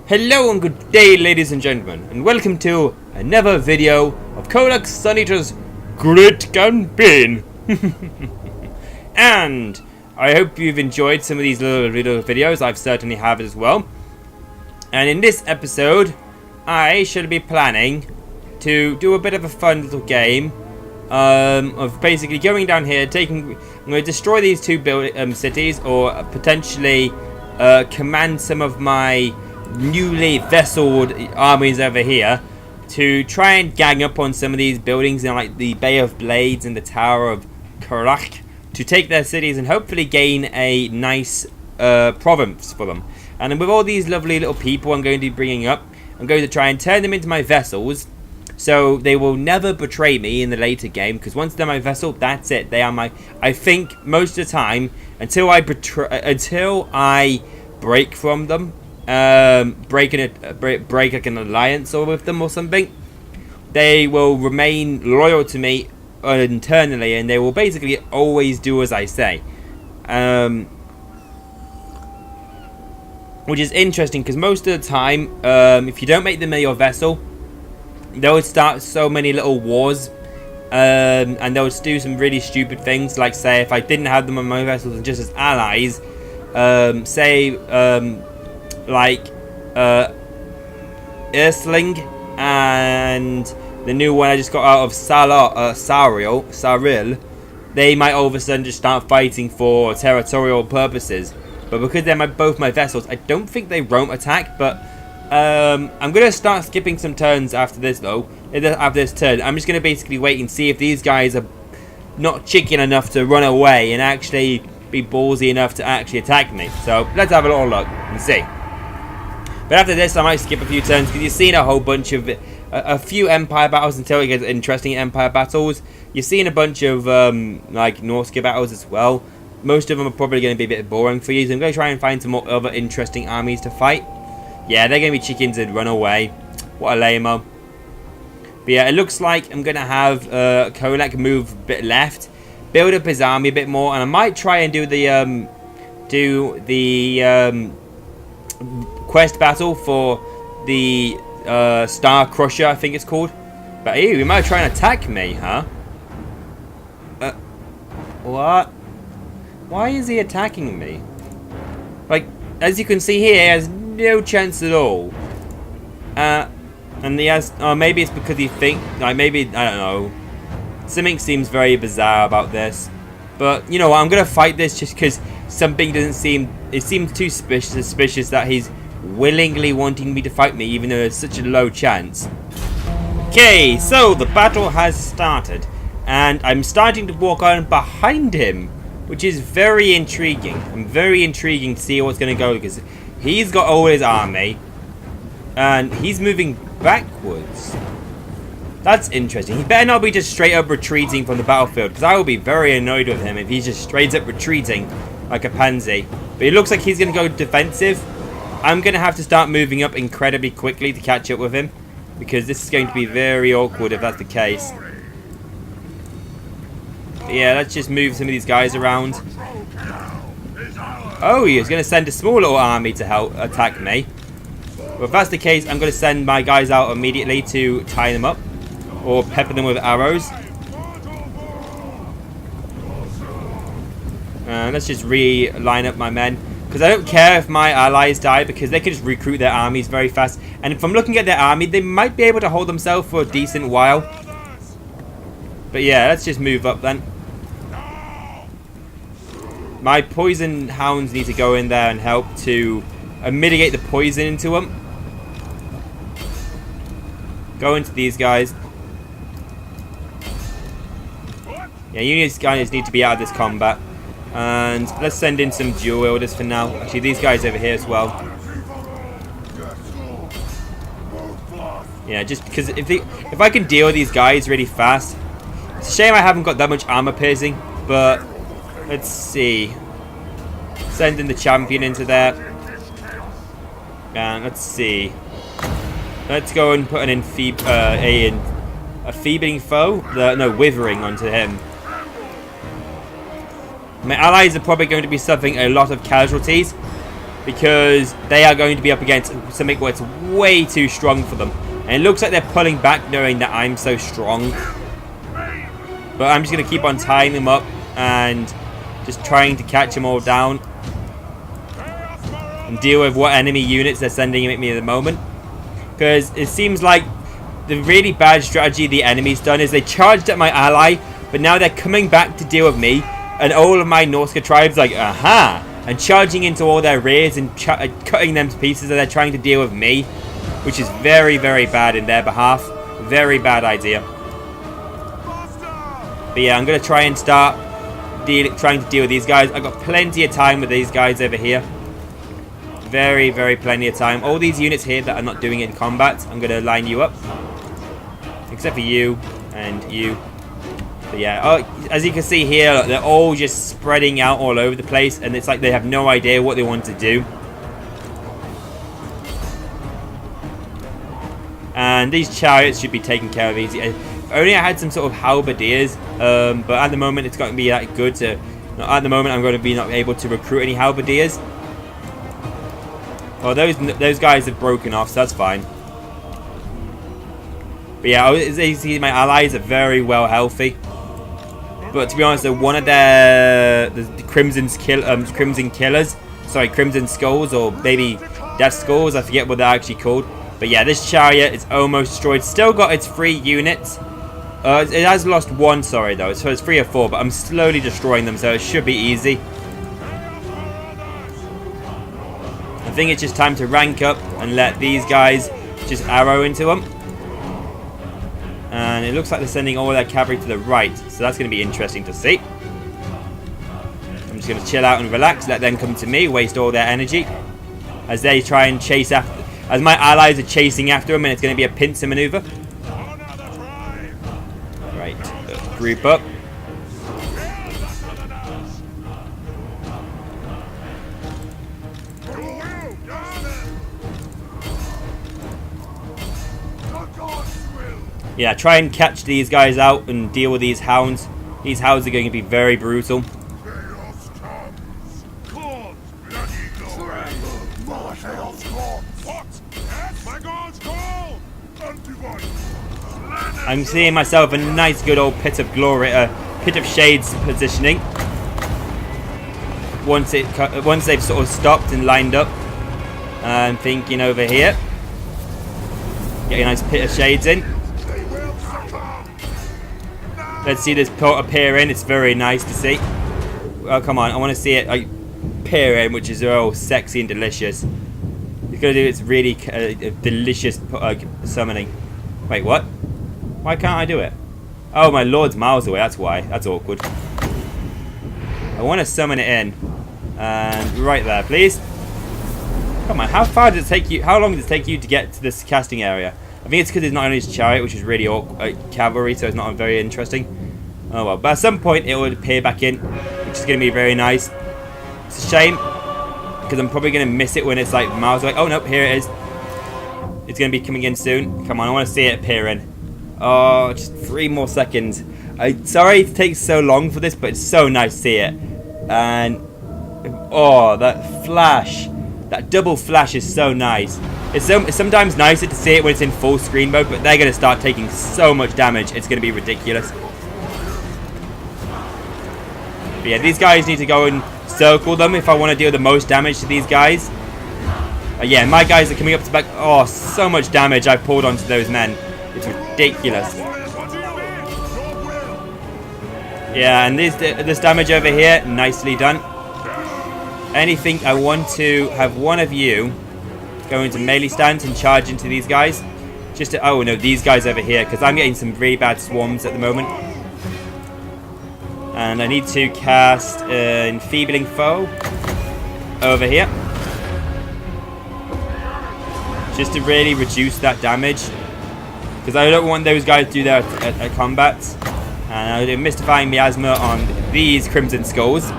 Hello and good day, ladies and gentlemen, and welcome to another video of Codex Sun Eater's Great Campaign. And I hope you've enjoyed some of these little videos. I've certainly have as well. And in this episode, I shall be planning to do a bit of a fun little game of basically going down here, I'm going to destroy these two cities, or potentially command some of my newly vesseled armies over here to try and gang up on some of these buildings in like the Bay of Blades and the Tower of Karak to take their cities and hopefully gain a nice province for them. And with all these lovely little people I'm going to be bringing up, I'm going to try and turn them into my vessels so they will never betray me in the later game, because once they're my vessel, that's it. They are my, I think most of the time, until I break from them, break like an alliance or with them or something, they will remain loyal to me internally, and they will basically always do as I say, which is interesting because most of the time, if you don't make them your vessel, they'll start so many little wars, and they'll do some really stupid things, like say if I didn't have them on my vessels and just as allies, like Earthling and the new one I just got out of Saril, they might all of a sudden just start fighting for territorial purposes. But because they're both my vessels, I don't think they won't attack. But I'm going to start skipping some turns after this though. After this turn, I'm just going to basically wait and see if these guys are not chicken enough to run away and actually be ballsy enough to actually attack me. So let's have a little look and see. But after this, I might skip a few turns because you've seen a whole bunch of a few Empire battles until it gets interesting. Empire battles. You've seen a bunch of like Norsca battles as well. Most of them are probably going to be a bit boring for you. So I'm going to try and find some more other interesting armies to fight. Yeah, they're going to be chickens and run away. What a lame-o. But yeah, it looks like I'm going to have Kolak move a bit left, build up his army a bit more, and I might try and do the quest battle for the Star Crusher, I think it's called. But ew, he might try and attack me, huh? What? Why is he attacking me? Like, as you can see here, he has no chance at all. And he has, maybe it's because he thinks, like maybe, I don't know. Something seems very bizarre about this. But, you know what, I'm going to fight this just because something doesn't seem, it seems too suspicious that he's willingly wanting me to fight me, even though there's such a low chance. Okay, so the battle has started. And I'm starting to walk on behind him, which is very intriguing. I'm very intriguing to see what's going to go, because he's got all his army. And he's moving backwards. That's interesting. He better not be just straight up retreating from the battlefield, because I will be very annoyed with him if he's just straight up retreating like a pansy. But it looks like he's going to go defensive. I'm going to have to start moving up incredibly quickly to catch up with him, because this is going to be very awkward if that's the case. But yeah, let's just move some of these guys around. Oh, he was going to send a small little army to help attack me. Well, if that's the case, I'm going to send my guys out immediately to tie them up or pepper them with arrows. Let's just line up my men, because I don't care if my allies die, because they can just recruit their armies very fast. And if I'm looking at their army, they might be able to hold themselves for a decent while. But yeah, let's just move up then. My poison hounds need to go in there and help to mitigate the poison into them. Go into these guys. Yeah, you guys need to be out of this combat. And let's send in some dual wielders for now. Actually, these guys over here as well. Yeah, just because if I can deal with these guys really fast. It's a shame I haven't got that much armor piercing, but let's see. Sending the champion into there. And let's see. Let's go and put an enfeebling foe. No, withering onto him. My allies are probably going to be suffering a lot of casualties, because they are going to be up against something that's way too strong for them. And it looks like they're pulling back knowing that I'm so strong. But I'm just going to keep on tying them up and just trying to catch them all down. And deal with what enemy units they're sending at me at the moment. Because it seems like the really bad strategy the enemy's done is they charged at my ally, but now they're coming back to deal with me. And all of my Norsca tribes like, aha! And charging into all their rears and cutting them to pieces, and they're trying to deal with me. Which is very, very bad in their behalf. Very bad idea. But yeah, I'm going to try and start trying to deal with these guys. I've got plenty of time with these guys over here. Very, very plenty of time. All these units here that are not doing it in combat, I'm going to line you up. Except for you and you. But yeah, oh, as you can see here, they're all just spreading out all over the place. And it's like they have no idea what they want to do. And these chariots should be taken care of easy. If only I had some sort of halberdiers. But at the moment, it's not going to be that good. At the moment, I'm going to be not able to recruit any halberdiers. Well, those guys have broken off, so that's fine. But yeah, as you see, my allies are very well healthy. But to be honest, one of the Crimson Killers, sorry, Crimson Skulls, or maybe Death Skulls, I forget what they're actually called. But yeah, this chariot is almost destroyed. Still got its 3 units. It has lost 1, sorry, though. So it's 3 or 4, but I'm slowly destroying them, so it should be easy. I think it's just time to rank up and let these guys just arrow into them. And it looks like they're sending all their cavalry to the right. So that's going to be interesting to see. I'm just going to chill out and relax. Let them come to me. Waste all their energy. As they try and chase after... As my allies are chasing after them. And it's going to be a pincer maneuver. Right. Group up. Yeah, try and catch these guys out and deal with these hounds. These hounds are going to be very brutal. I'm seeing myself a nice good old pit of glory, pit of shades positioning. Once they've sort of stopped and lined up. I'm thinking over here. Get a nice pit of shades in. Let's see this port appear in. It's very nice to see. Oh, come on. I want to see it like appear in, which is all sexy and delicious. It's going to do its really delicious summoning. Wait, what? Why can't I do it? Oh, my lord's miles away. That's why. That's awkward. I want to summon it in. And right there, please. Come on. How far does it take you? How long does it take you to get to this casting area? I think it's because it's not only his chariot, which is really cavalry, so it's not very interesting. Oh well, but at some point it will appear back in, which is going to be very nice. It's a shame, because I'm probably going to miss it when it's like miles away. Oh no, here it is. It's going to be coming in soon. Come on, I want to see it appear in. Oh, just 3 more seconds. Sorry it takes so long for this, but it's so nice to see it. And, oh, that flash. That double flash is so nice. It's sometimes nicer to see it when it's in full screen mode, but they're going to start taking so much damage. It's going to be ridiculous. But yeah, these guys need to go and circle them if I want to deal the most damage to these guys. Yeah, my guys are coming up to back. Oh, so much damage I pulled onto those men. It's ridiculous. Yeah, and this damage over here, nicely done. Anything, I want to have one of you go into melee stance and charge into these guys. Just to, oh no, these guys over here, because I'm getting some really bad swarms at the moment. And I need to cast Enfeebling Foe over here. Just to really reduce that damage. Because I don't want those guys to do their combats. And I'll do Mystifying Miasma on these Crimson Skulls.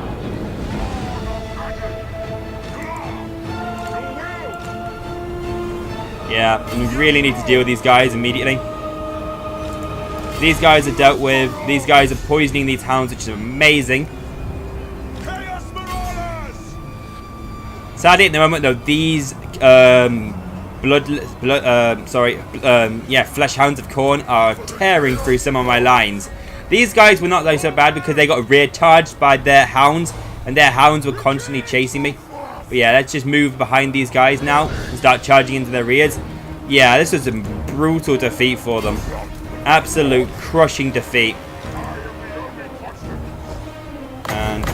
Yeah, we really need to deal with these guys immediately. These guys are dealt with. These guys are poisoning these hounds, which is amazing. Sadly, at the moment, though, these flesh hounds of corn are tearing through some of my lines. These guys were not like so bad because they got rear charged by their hounds, and their hounds were constantly chasing me. But yeah, let's just move behind these guys now and start charging into their rears. Yeah, this was a brutal defeat for them. Absolute crushing defeat. And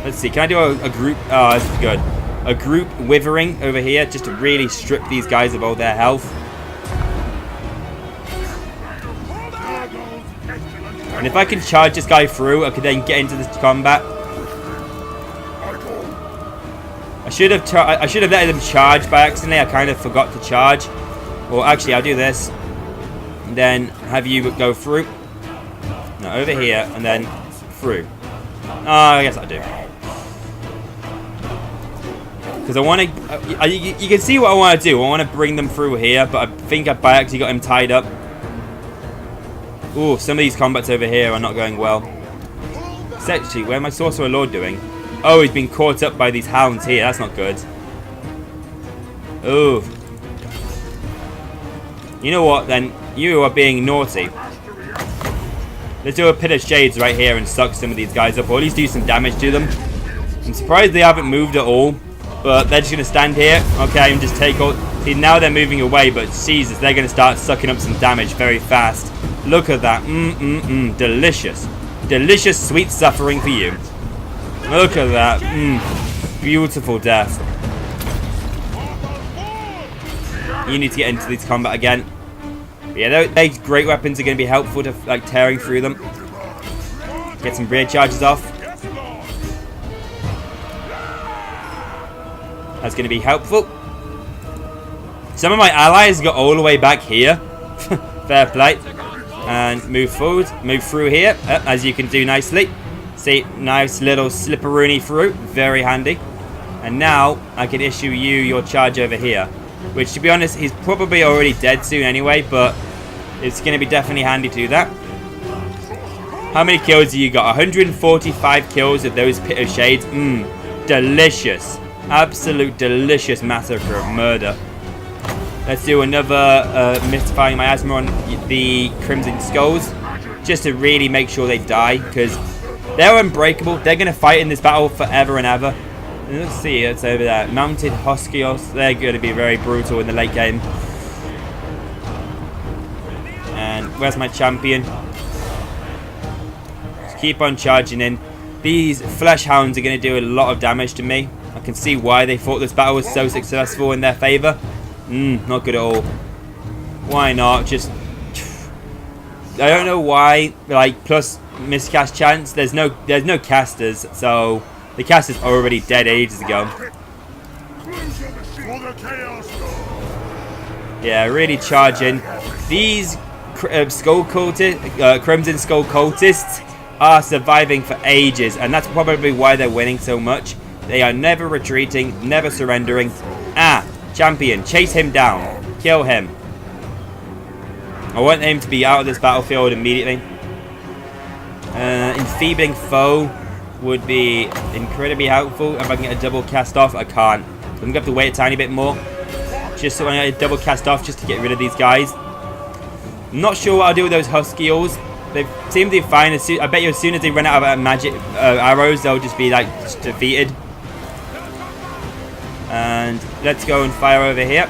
let's see, can I do a group? Oh, this is good. A group withering over here just to really strip these guys of all their health. And if I can charge this guy through, I could then get into this combat. I should have let them charge by accident. I kind of forgot to charge. Well, actually, I'll do this. And then have you go through. No, over here and then through. Oh, I guess I'll do. Because I want to... You can see what I want to do. I want to bring them through here, but I think I by actually got him tied up. Ooh, some of these combats over here are not going well. Actually, where's my sorcerer lord doing? Oh, he's been caught up by these hounds here. That's not good. Ooh. You know what, then? You are being naughty. Let's do a pit of shades right here and suck some of these guys up, or at least do some damage to them. I'm surprised they haven't moved at all, but they're just going to stand here. Okay, and just take all... See, now they're moving away, but Jesus, they're going to start sucking up some damage very fast. Look at that. Delicious. Delicious sweet suffering for you. Look at that. Beautiful death. You need to get into this combat again. But yeah, those great weapons are going to be helpful to like tearing through them. Get some rear charges off. That's going to be helpful. Some of my allies got all the way back here. Fair play. And move forward. Move through here, as you can do nicely. See, nice little slipperoony through. Very handy. And now, I can issue you your charge over here. Which, to be honest, he's probably already dead soon anyway, but it's going to be definitely handy to do that. How many kills have you got? 145 kills of those Pit of Shades. Delicious. Absolute delicious massacre of murder. Let's do another mystifying miasma on the Crimson Skulls. Just to really make sure they die, because they're unbreakable. They're going to fight in this battle forever and ever. And let's see, it's over there. Mounted Hoskios. They're going to be very brutal in the late game. And where's my champion? Just keep on charging in. These flesh hounds are going to do a lot of damage to me. I can see why they thought this battle was so successful in their favor. Not good at all. Why not? Just... I don't know why. Like, plus miscast chance. There's no casters, so... The casters are already dead ages ago. Yeah, really charging. These skull cultists, Crimson Skull cultists are surviving for ages, and that's probably why they're winning so much. They are never retreating, never surrendering. Champion, chase him down. Kill him. I want him to be out of this battlefield immediately. Enfeebling foe would be incredibly helpful. If I can get a double cast off, I can't. I'm going to have to wait a tiny bit more. Just so I get a double cast off just to get rid of these guys. I'm not sure what I'll do with those Huskials. They seem to be fine. I bet you as soon as they run out of magic arrows, they'll just be like just defeated. And let's go and fire over here.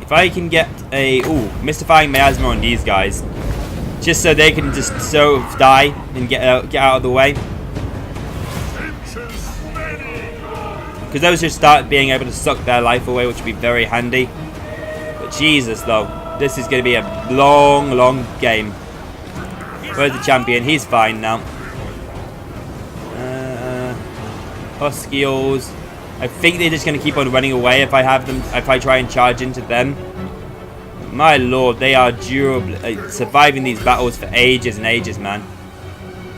If I can get a mystifying miasma on these guys, just so they can just sort of die and get out of the way, because those just start being able to suck their life away, which would be very handy. But Jesus, though, this is going to be a long game. Where's the champion? He's fine now. Huskials. I think they're just going to keep on running away if I try and charge into them. My lord, they are durable, surviving these battles for ages and ages, man.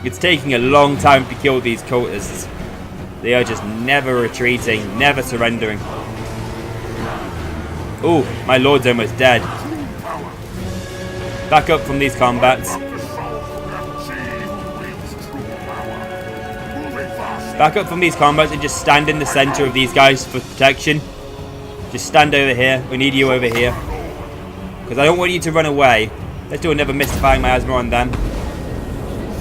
It's taking a long time to kill these cultists. They are just never retreating, never surrendering. Ooh, my lord's almost dead. Back up from these combats. Back up from these combats and just stand in the center of these guys for protection. Just stand over here. We need you over here. Because I don't want you to run away. Let's do another mystifying miasma on them.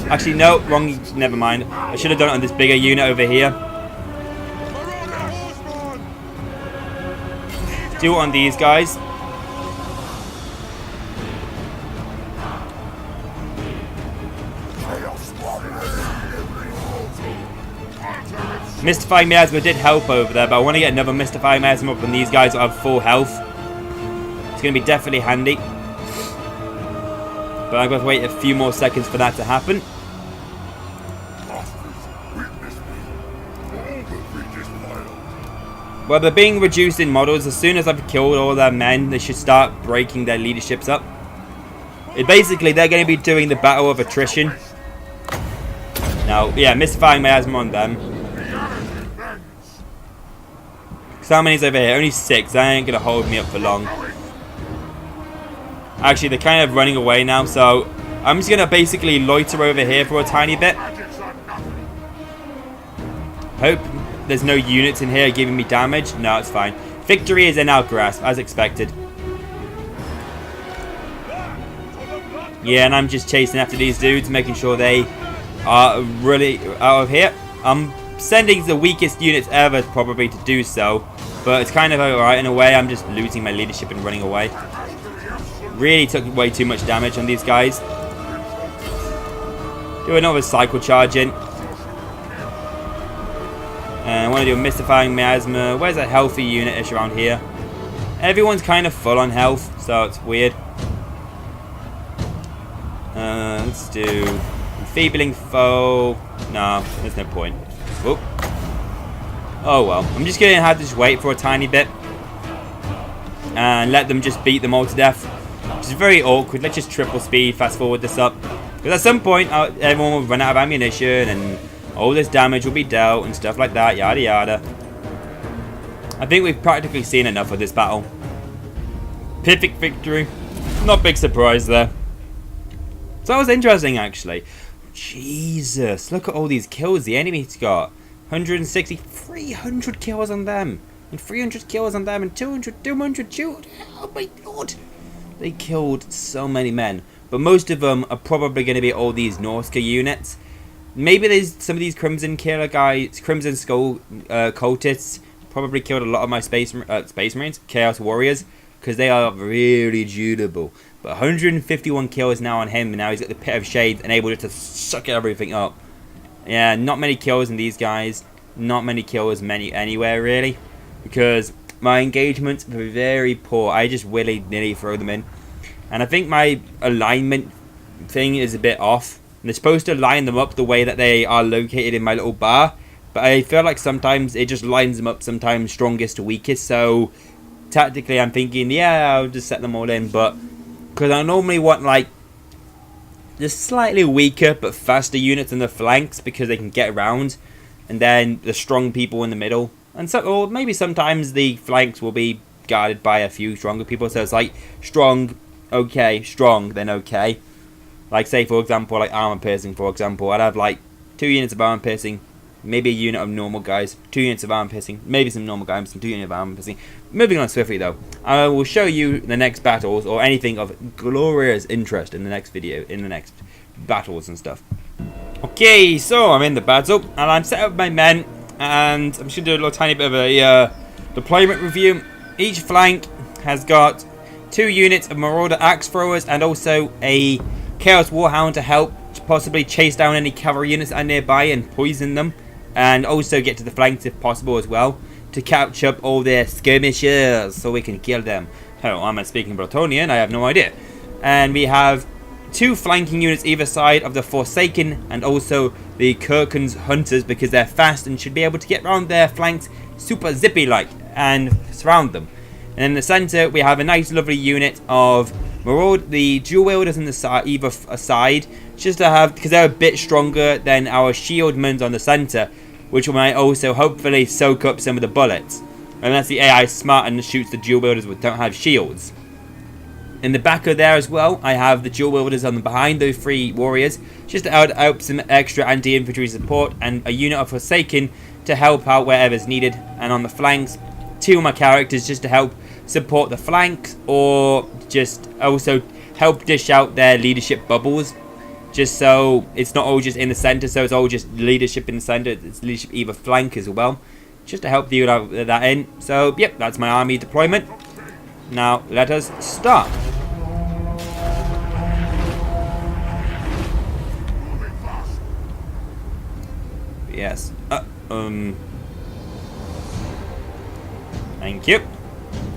Actually, no, wrong. Never mind. I should have done it on this bigger unit over here. Do it on these guys. Mystifying miasma did help over there, but I want to get another mystifying miasma up on these guys that have full health. It's going to be definitely handy. But I'm going to wait a few more seconds for that to happen. Well, they're being reduced in models. As soon as I've killed all their men, they should start breaking their leaderships up. Basically, they're going to be doing the battle of attrition. Now, yeah, mystifying miasma on them. So how many's over here? Only 6. That ain't going to hold me up for long. Actually, they're kind of running away now, so I'm just going to basically loiter over here for a tiny bit. Hope there's no units in here giving me damage. No, it's fine. Victory is in our grasp, as expected. Yeah, and I'm just chasing after these dudes, making sure they are really out of here. I'm sending the weakest units ever, probably, to do so. But it's kind of alright in a way. I'm just losing my leadership and running away. Really took way too much damage on these guys. Do another cycle charge in. And I want to do a mystifying miasma. Where's a healthy unit-ish around here? Everyone's kind of full on health, so it's weird. Let's do enfeebling foe. No, there's no point. Whoop. Oh well. I'm just going to have to just wait for a tiny bit. And let them just beat them all to death. Which is very awkward. Let's just triple speed, fast forward this up. Because at some point, everyone will run out of ammunition and all this damage will be dealt and stuff like that, yada yada. I think we've practically seen enough of this battle. Perfect victory. Not big surprise there. So that was interesting, actually. Jesus, look at all these kills the enemy's got. 160, 300 kills on them. And 300 kills on them and 200 shoot. Oh my god. They killed so many men. But most of them are probably going to be all these Norsca units. Maybe there's some of these Crimson Killer guys, Crimson Skull cultists. Probably killed a lot of my Space Marines, Chaos Warriors. Because they are really durable. But 151 kills now on him. And now he's got the Pit of Shades and able to suck everything up. Yeah, not many kills in these guys. Not many kills anywhere really. Because my engagements were very poor. I just willy-nilly throw them in. And I think my alignment thing is a bit off. And they're supposed to line them up the way that they are located in my little bar. But I feel like sometimes it just lines them up sometimes strongest to weakest. So tactically I'm thinking, yeah, I'll just set them all in. But because I normally want like just slightly weaker but faster units in the flanks because they can get around. And then the strong people in the middle. And so, or maybe sometimes the flanks will be guarded by a few stronger people. So it's like strong, okay, strong, then okay. Like say for example, like armor piercing for example. I'd have like 2 units of armor piercing. Maybe a unit of normal guys. 2 units of armor piercing. Maybe some normal guys and 2 units of armor piercing. Moving on swiftly though. I will show you the next battles or anything of glorious interest in the next video. In the next battles and stuff. Okay, so I'm in the battle. And I'm set up with my men. And I'm just going to do a little tiny bit of a deployment review. Each flank has got 2 units of Marauder Axe Throwers and also a Chaos Warhound to help possibly chase down any cavalry units that are nearby and poison them. And also get to the flanks if possible as well. To catch up all their skirmishers so we can kill them. Oh, am I speaking Bretonian? I have no idea. And we have 2 flanking units either side of the Forsaken and also the Kirken's Hunters because they're fast and should be able to get around their flanks super zippy like and surround them. And in the center we have a nice lovely unit of the dual wielders on the side, either side, just to have, because they're a bit stronger than our shieldmen on the center, which might also hopefully soak up some of the bullets. Unless the AI is smart and shoots the dual wielders that don't have shields. In the back of there as well, I have the dual wielders on the behind those 3 warriors, just to help some extra anti-infantry support, and a unit of Forsaken to help out wherever's needed. And on the flanks, 2 of my characters just to help support the flanks, or just also help dish out their leadership bubbles, just so it's not all just in the center, so it's all just leadership in the center, it's leadership either flank as well, just to help deal with that in. So yep, that's my army deployment. Now let us start. Yes. Thank you.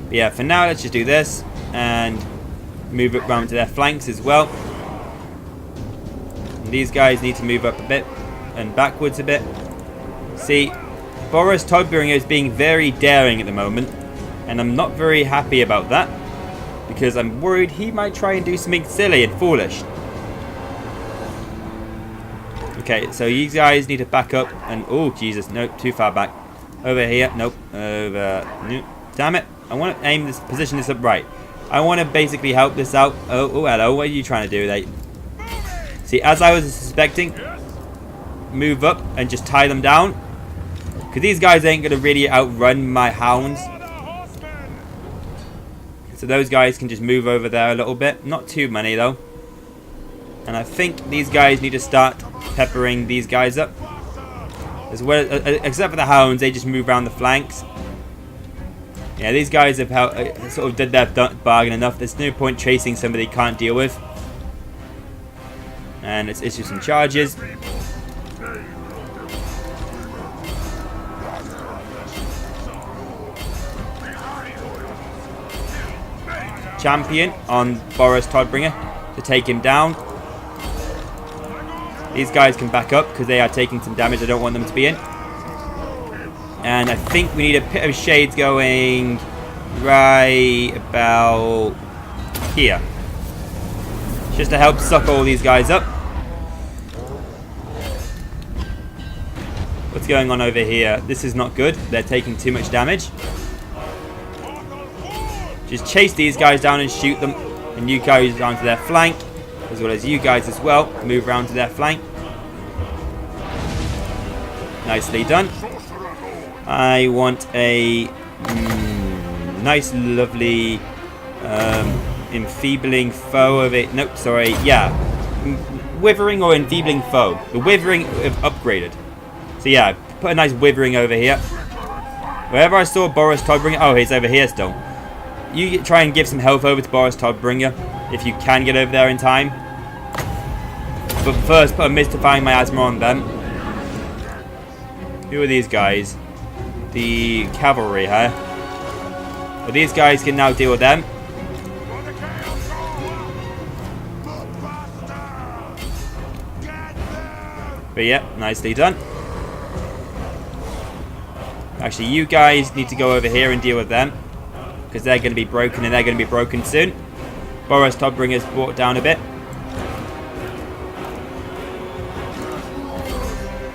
But yeah, for now, let's just do this and move it round to their flanks as well. And these guys need to move up a bit and backwards a bit. See, Boris Todbringer is being very daring at the moment, and I'm not very happy about that, because I'm worried he might try and do something silly and foolish. Okay, so you guys need to back up and... Oh, Jesus, nope, too far back. Over here, nope, over... Nope. Damn it, I want to aim this, position this up right. I want to basically help this out. Oh, hello, what are you trying to do? Like, see, as I was suspecting, move up and just tie them down. Because these guys ain't going to really outrun my hounds. So those guys can just move over there a little bit. Not too many, though. And I think these guys need to start peppering these guys up. As well, except for the hounds, they just move around the flanks. Yeah, these guys have sort of did their bargain enough. There's no point chasing somebody they can't deal with. And let's issue some charges. Champion on Boris Todbringer to take him down. These guys can back up because they are taking some damage I don't want them to be in. And I think we need a Pit of Shades going right about here. Just to help suck all these guys up. What's going on over here? This is not good. They're taking too much damage. Just chase these guys down and shoot them. And you guys down to their flank, as well as you guys as well. Move around to their flank. Nicely done. I want a nice, lovely enfeebling foe of it. Nope, sorry. Yeah. Withering or enfeebling foe. The withering upgraded. So yeah, put a nice withering over here. Wherever I saw Boris Todbringer. Oh, he's over here still. You try and give some health over to Boris Todbringer if you can get over there in time. But first, put a mystifying miasma on them. Who are these guys? The cavalry, huh? Well, these guys can now deal with them. But yeah, nicely done. Actually, you guys need to go over here and deal with them, because they're going to be broken, and they're going to be broken soon. Boris Todbringer's brought down a bit.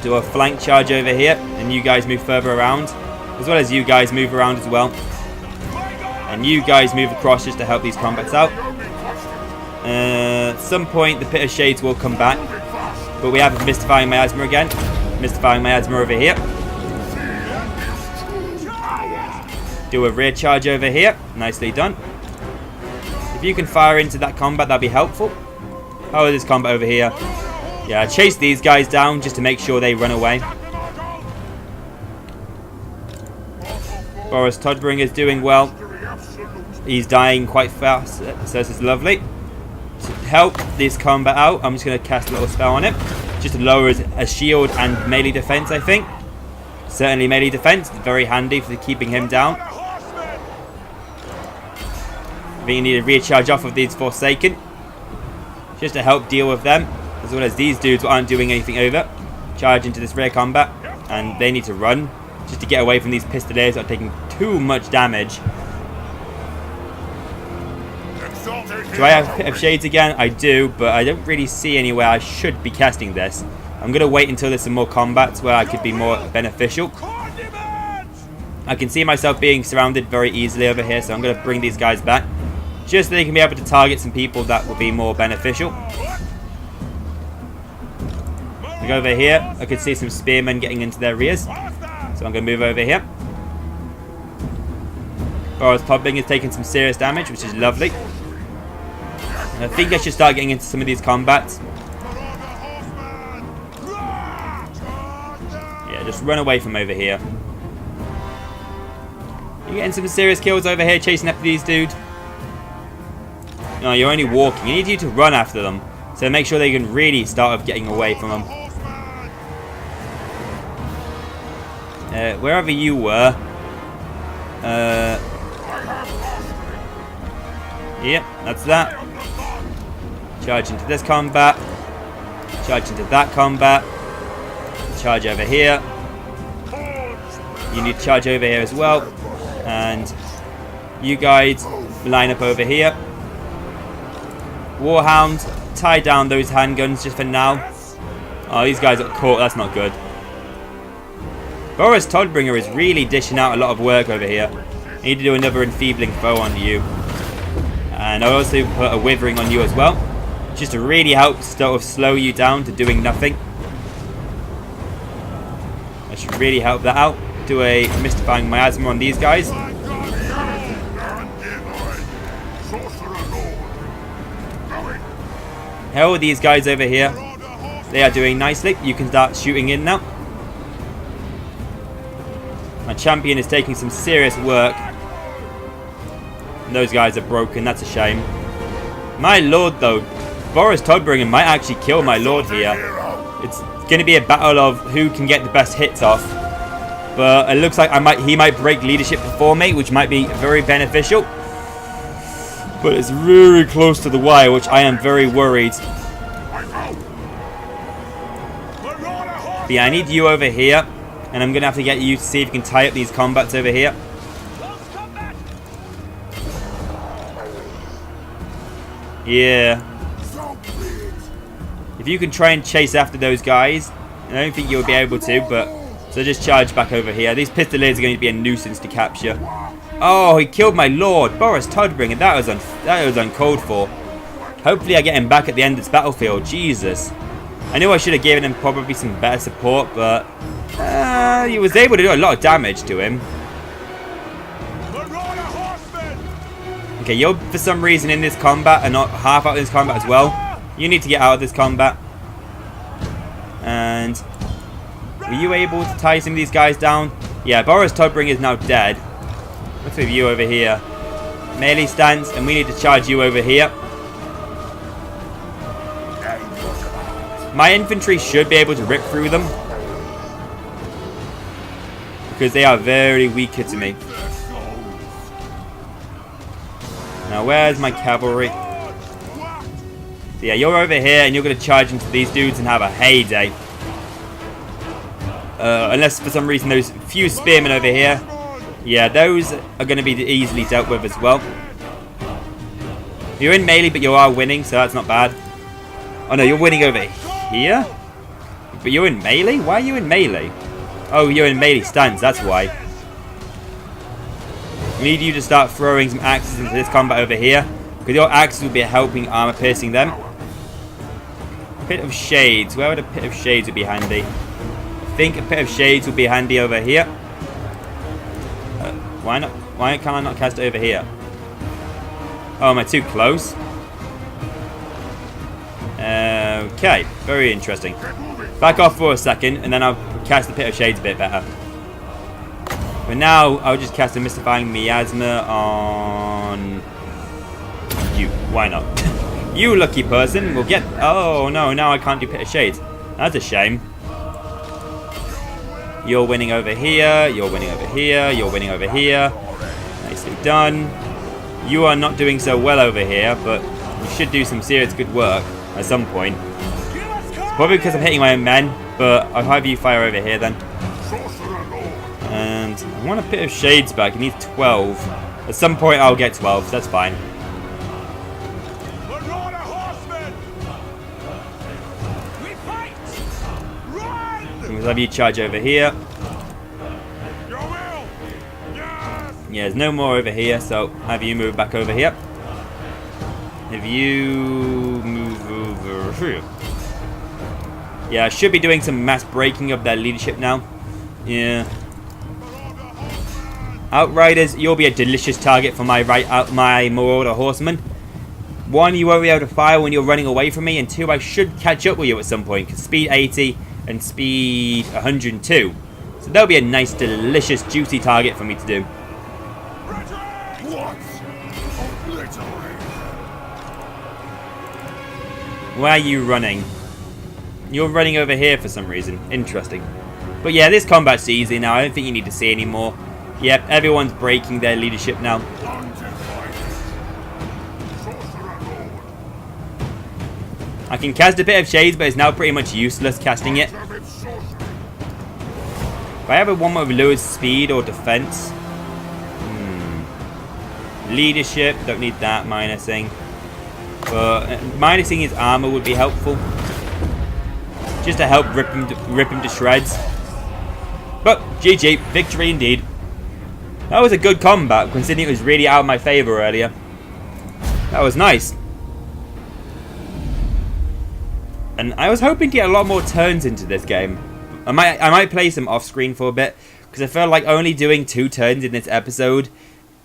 Do a flank charge over here, and you guys move further around, as well as you guys move around as well. And you guys move across just to help these combats out. At some point, the Pit of Shades will come back, but we have Mystifying Miasma again. Mystifying Miasma over here. Do a rear charge over here. Nicely done. If you can fire into that combat, that'd be helpful. How is this combat over here? Yeah, chase these guys down just to make sure they run away. Boris Todbringer is doing well. He's dying quite fast, so this is lovely. To help this combat out, I'm just going to cast a little spell on it. Just to lower a shield and melee defense, I think. Certainly melee defense, very handy for keeping him down. I think you need to recharge off of these Forsaken, just to help deal with them, as well as these dudes aren't doing anything over. Charge into this rear combat, and they need to run, just to get away from these Pistoliers that are taking too much damage. Do I have Pit of Shades again? I do, but I don't really see anywhere I should be casting this. I'm going to wait until there's some more combats where I could be more beneficial. I can see myself being surrounded very easily over here, so I'm going to bring these guys back. just so they can be able to target some people that would be more beneficial. I go over here. I could see some spearmen getting into their rears, so I'm going to move over here. Boris Podbing is taking some serious damage, which is lovely. And I think I should start getting into some of these combats. Yeah, just run away from over here. You're getting some serious kills over here chasing after these dudes. No, you're only walking. I need you to run after them. So make sure they can really start getting away from them. Wherever you were. Yep, that's that. Charge into this combat. Charge into that combat. Charge over here. You need to charge over here as well. And you guys line up over here. Warhound, tie down those handguns just for now. Oh, these guys got caught. That's not good. Boris Todbringer is really dishing out a lot of work over here. I need to do another enfeebling foe on you. And I also put a withering on you as well. Just to really help sort of slow you down to doing nothing. I should really help that out. Do a mystifying miasma on these guys. How are these guys over here? They are doing nicely. You can start shooting in now. My champion is taking some serious work. And those guys are broken. That's a shame. My lord, though. Boris Todbringer might actually kill my lord here. It's going to be a battle of who can get the best hits off. But it looks like he might break leadership before me, which might be very beneficial. But it's very close to the wire, which I am very worried. But yeah, I need you over here. And I'm going to have to get you to see if you can tie up these combats over here. Yeah. If you can try and chase after those guys, I don't think you'll be able to, but so just charge back over here. These pistoliers are going to be a nuisance to capture. Oh, he killed my lord, Boris Todbringer. That was uncalled for. Hopefully I get him back at the end of this battlefield. Jesus. I knew I should have given him probably some better support, but he was able to do a lot of damage to him. Okay, you're for some reason in this combat and not half out of this combat as well. You need to get out of this combat. And were you able to tie some of these guys down? Yeah, Boris Todbringer is now dead. What's with you over here? Melee stance, and we need to charge you over here. My infantry should be able to rip through them, because they are very weaker to me. Now, where's my cavalry? So yeah, you're over here, and you're going to charge into these dudes and have a heyday. Unless for some reason those few spearmen over here, yeah, those are going to be easily dealt with as well. You're in melee, but you are winning, so that's not bad. Oh no, you're winning over here? But you're in melee? Why are you in melee? Oh, you're in melee stance, that's why. We need you to start throwing some axes into this combat over here, because your axes will be helping armor piercing them. Pit of Shades. Where would a Pit of Shades would be handy? I think a Pit of Shades would be handy over here. Why not? Why can I not cast it over here? Oh, am I too close? Okay, very interesting. Back off for a second, and then I'll cast the Pit of Shades a bit better. But now, I'll just cast a Mystifying Miasma on you. Why not? You lucky person will get... Oh, no, now I can't do Pit of Shades. That's a shame. You're winning over here, you're winning over here, you're winning over here. Nicely done. You are not doing so well over here, but you should do some serious good work at some point. Probably because I'm hitting my own men, but I'll have you fire over here then. And I want a Pit of Shades back. It needs 12. At some point I'll get 12, so that's fine. We'll have you charge over here. Yeah, there's no more over here, so have you move back over here. If you move over here. Yeah, I should be doing some mass breaking of their leadership now. Yeah. Outriders, you'll be a delicious target for my my Marauder Horsemen. One, you won't be able to fire when you're running away from me, and two, I should catch up with you at some point, because speed 80 and speed 102. So that'll be a nice, delicious, juicy target for me to do. Where are you running? You're running over here for some reason. Interesting. But yeah, this combat's easy now. I don't think you need to see any more. Yep, everyone's breaking their leadership now. I can cast a bit of Shades, but it's now pretty much useless casting it. If I have one with lower speed or defense. Leadership, don't need that minusing. But minusing his armor would be helpful. Just to help rip him to shreds. But GG, victory indeed. That was a good combat, considering it was really out of my favor earlier. That was nice. And I was hoping to get a lot more turns into this game. I might play some off screen for a bit, because I felt like only doing 2 turns in this episode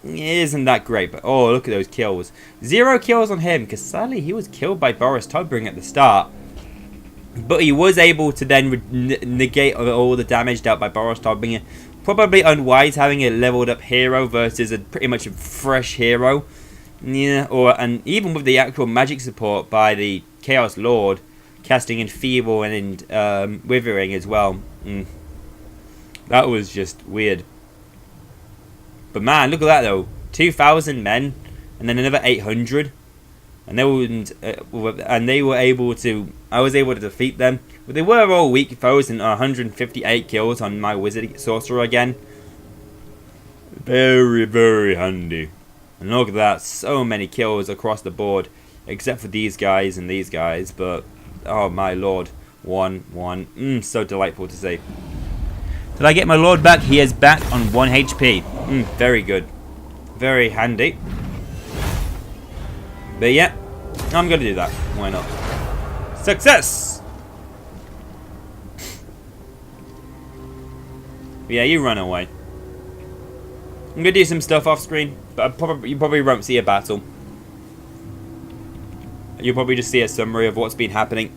isn't that great. But oh, look at those kills. 0 kills on him, because sadly he was killed by Boris Todbring at the start. But he was able to then negate all the damage dealt by Boris Todbring. Probably unwise having a leveled up hero versus a pretty much a fresh hero. Yeah, and even with the actual magic support by the Chaos Lord, casting Enfeeble and Withering as well. That was just weird. But man, look at that though. 2,000 men, and then another 800. And they were able to. I was able to defeat them. But they were all weak foes, and 158 kills on my wizard sorcerer again. Very, very handy. And look at that, so many kills across the board, except for these guys and these guys. But oh my lord, 1-1. So delightful to see. Did I get my lord back? He is back on 1 HP. Very good, very handy. But yeah, I'm going to do that. Why not? Success! But yeah, you run away. I'm going to do some stuff off screen, but you probably won't see a battle. You'll probably just see a summary of what's been happening.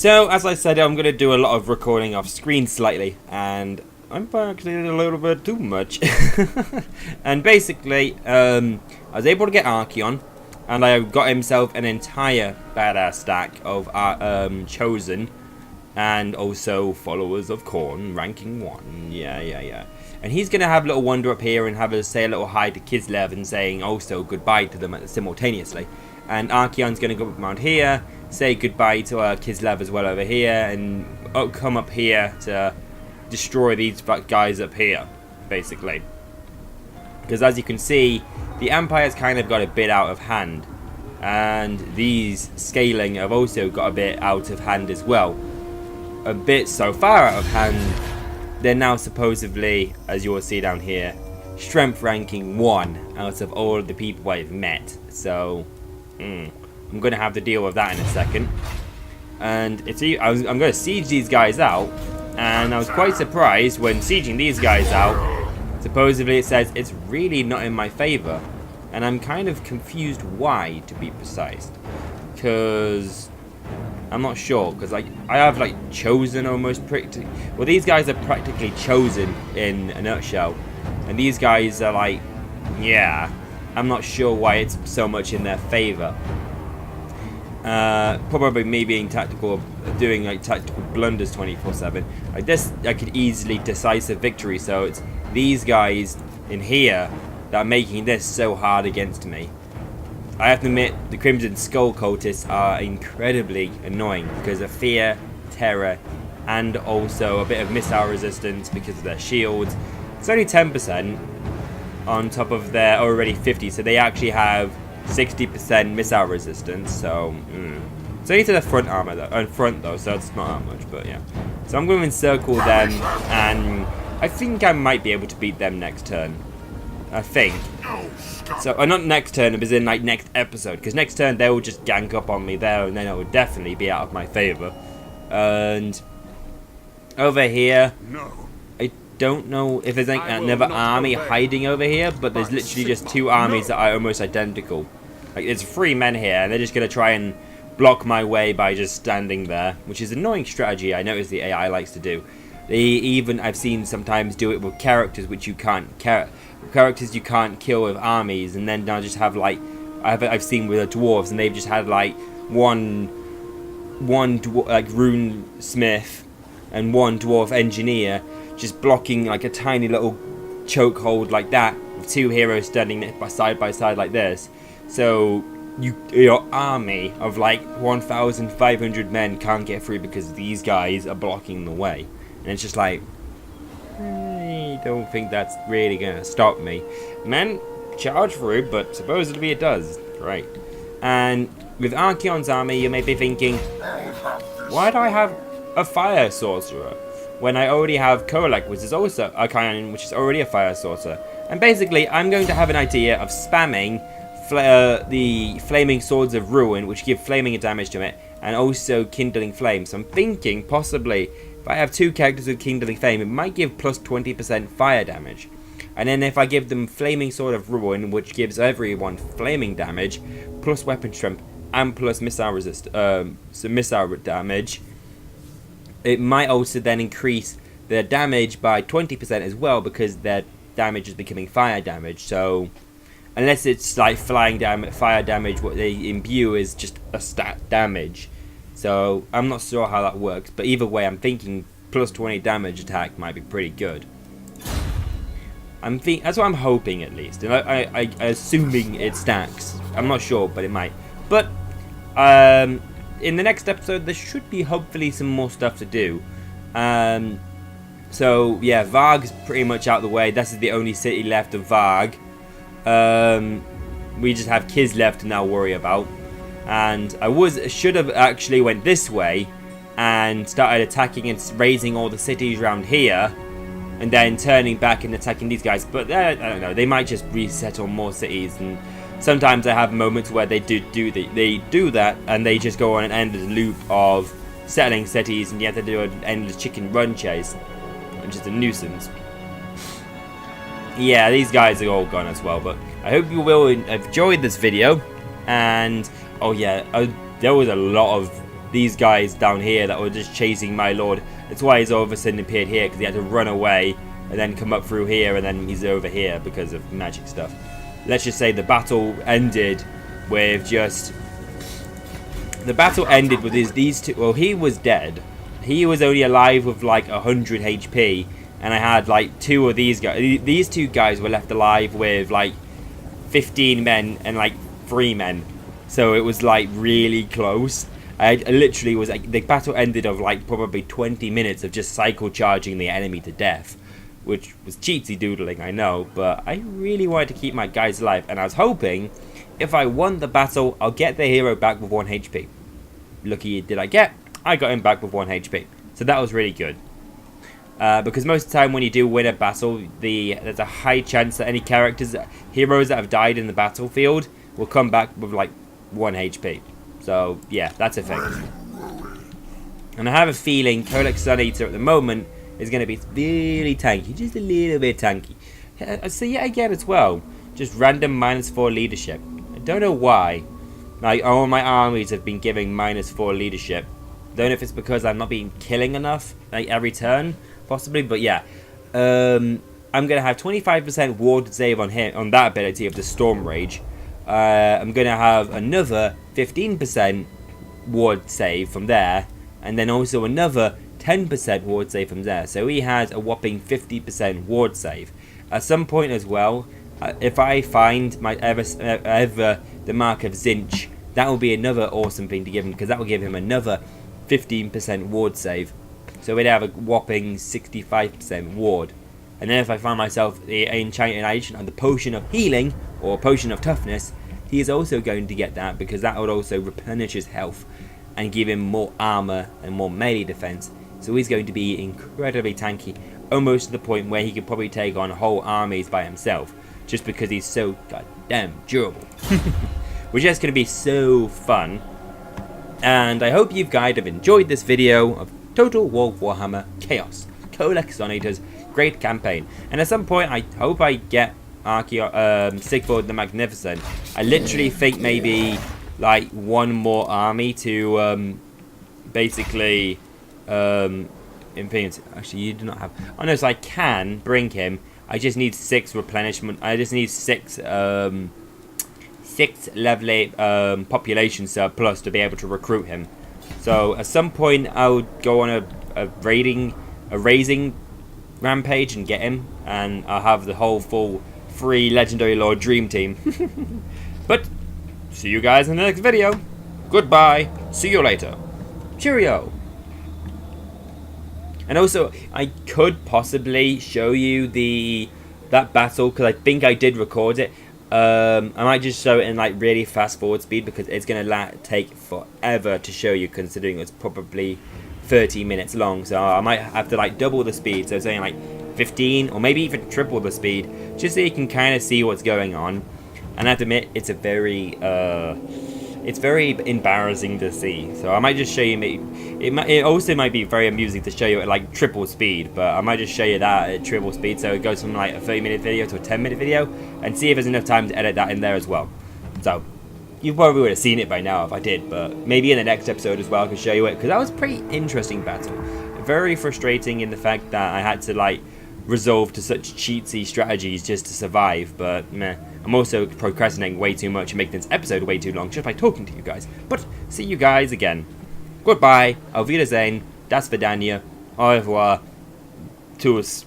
So, as I said, I'm going to do a lot of recording off screen slightly, and I'm actually a little bit too much. And basically, I was able to get Archon, and I got himself an entire badass stack of Chosen, and also followers of Khorne, ranking 1. Yeah. And he's going to have a little wander up here and say a little hi to Kislev and saying also goodbye to them simultaneously. And Archeon's going to go around here, say goodbye to Kislev as well over here, and come up here to destroy these guys up here, basically. Because as you can see, the Empire's kind of got a bit out of hand. And these scaling have also got a bit out of hand as well. A bit so far out of hand, they're now supposedly, as you will see down here, strength ranking 1 out of all of the people I've met. So, I'm going to have to deal with that in a second. And I'm going to siege these guys out. And I was quite surprised when sieging these guys out. Supposedly it says it's really not in my favor. And I'm kind of confused why, to be precise. Because I'm not sure, because I have like chosen almost practically. Well, these guys are practically chosen in a nutshell, and these guys are like, yeah, I'm not sure why it's so much in their favor. Probably me being tactical, doing like tactical blunders 24/7. Like this, I could easily decisive victory. So it's these guys in here that are making this so hard against me. I have to admit, the Crimson Skull cultists are incredibly annoying because of fear, terror, and also a bit of missile resistance because of their shields. It's only 10% on top of their already 50, so they actually have 60% missile resistance. So it's only to the front armor though, so it's not that much, but yeah. So I'm going to encircle them, and I think I might be able to beat them next turn. I think. So, not next turn, but in like next episode, because next turn they will just gank up on me there, and then it will definitely be out of my favor. And over here, I don't know if there's like another army hiding over here, but there's literally just 2 armies that are almost identical. Like there's 3 men here, and they're just gonna try and block my way by just standing there, which is an annoying strategy. I notice the AI likes to do. I've seen sometimes do it with characters which you can't characters you can't kill with armies, and then I'll just have like I've seen with the dwarves, and they've just had like one like rune smith and 1 dwarf engineer just blocking like a tiny little chokehold like that, with 2 heroes standing side by side like this. So your army of like 1,500 men can't get through because these guys are blocking the way. And it's just like, I don't think that's really going to stop me. Men charge through, but supposedly it does. Right. And with Archeon's army, you may be thinking, why do I have a fire sorcerer when I already have Kolek, which is also Archon, which is already a fire sorcerer? And basically, I'm going to have an idea of spamming the Flaming Swords of Ruin, which give flaming damage to it, and also Kindling Flame. So I'm thinking possibly, if I have 2 characters with Kindling Flame, it might give plus 20% fire damage. And then if I give them Flaming Sword of Ruin, which gives everyone flaming damage, plus weapon strength, and plus missile missile damage, it might also then increase their damage by 20% as well, because their damage is becoming fire damage. So unless it's like fire damage, what they imbue is just a stat damage. So I'm not sure how that works, but either way, I'm thinking plus 20 damage attack might be pretty good. That's what I'm hoping, at least. And I assuming it stacks. I'm not sure, but it might. But in the next episode, there should be hopefully some more stuff to do. So yeah, Varg's pretty much out of the way. This is the only city left of Varg. We just have Kislev to now worry about. And I should have actually went this way and started attacking and raising all the cities around here, and then turning back and attacking these guys. But I don't know, they might just resettle more cities. And sometimes I have moments where they do that, and they just go on an endless loop of settling cities, and you have to do an endless chicken run chase, which is a nuisance. Yeah, these guys are all gone as well. But I hope you will enjoy this video. And oh yeah, there was a lot of these guys down here that were just chasing my lord. That's why he's all of a sudden appeared here, because he had to run away and then come up through here, and then he's over here because of magic stuff. Let's just say the battle ended with just... The battle ended with these two... Well, he was dead. He was only alive with like 100 HP, and I had like 2 of these guys. These 2 guys were left alive with like 15 men and like 3 men. So it was like really close. I literally was like, the battle ended of like probably 20 minutes of just cycle charging the enemy to death, which was cheatsy doodling, I know, but I really wanted to keep my guys alive, and I was hoping if I won the battle, I'll get the hero back with 1 HP. Lucky did I get? I got him back with 1 HP, so that was really good. Because most of the time when you do win a battle, there's a high chance that any heroes that have died in the battlefield will come back with like 1 HP. So yeah, that's a thing. And I have a feeling Codex Sun Eater at the moment is going to be really tanky, just a little bit tanky. So yet again as well, just random -4 leadership. I don't know why. Like, all my armies have been giving -4 leadership. Don't know if it's because I'm not being killing enough like every turn, possibly, but yeah. I'm going to have 25% ward save on him, on that ability of the Storm Rage. I'm going to have another 15% ward save from there, and then also another 10% ward save from there. So he has a whopping 50% ward save. At some point as well, if I find my ever the Mark of Zinch, that will be another awesome thing to give him, because that will give him another 15% ward save. So we'd have a whopping 65% ward. And then if I find myself the Enchanted Agent and the Potion of Healing, or Potion of Toughness, he is also going to get that, because that would also replenish his health and give him more armor and more melee defense. So he's going to be incredibly tanky, almost to the point where he could probably take on whole armies by himself, just because he's so goddamn durable. Which is going to be so fun. And I hope you guys have enjoyed this video of Total War Warhammer Chaos, Codex Sun Eater's great campaign. And at some point, I hope I get Sigvald the Magnificent. I literally think maybe like 1 more army to basically actually you do not have, oh no, so I can bring him. I just need 6 replenishment. I just need 6 level population surplus to be able to recruit him. So at some point I'll go on a raising rampage and get him, and I'll have the whole full 3 Legendary Lord Dream Team. But see you guys in the next video. Goodbye. See you later. Cheerio. And also, I could possibly show you that battle, because I think I did record it. I might just show it in like really fast forward speed, because it's going to take forever to show you, considering it's probably 30 minutes long. So I might have to like double the speed, so saying like 15 or maybe even triple the speed, just so you can kind of see what's going on. And I have to admit, it's a very embarrassing to see. So I might just show you. It also might be very amusing to show you at like triple speed, but I might just show you that at triple speed, so it goes from like a 30-minute video to a 10-minute video, and see if there's enough time to edit that in there as well. So you probably would have seen it by now if I did, but maybe in the next episode as well I can show you it, because that was a pretty interesting battle. Very frustrating in the fact that I had to like resolve to such cheatsy strategies just to survive, but meh. I'm also procrastinating way too much and making this episode way too long just by talking to you guys. But see you guys again. Goodbye, auf Wiedersehen, das Vidania, au revoir, tschüss.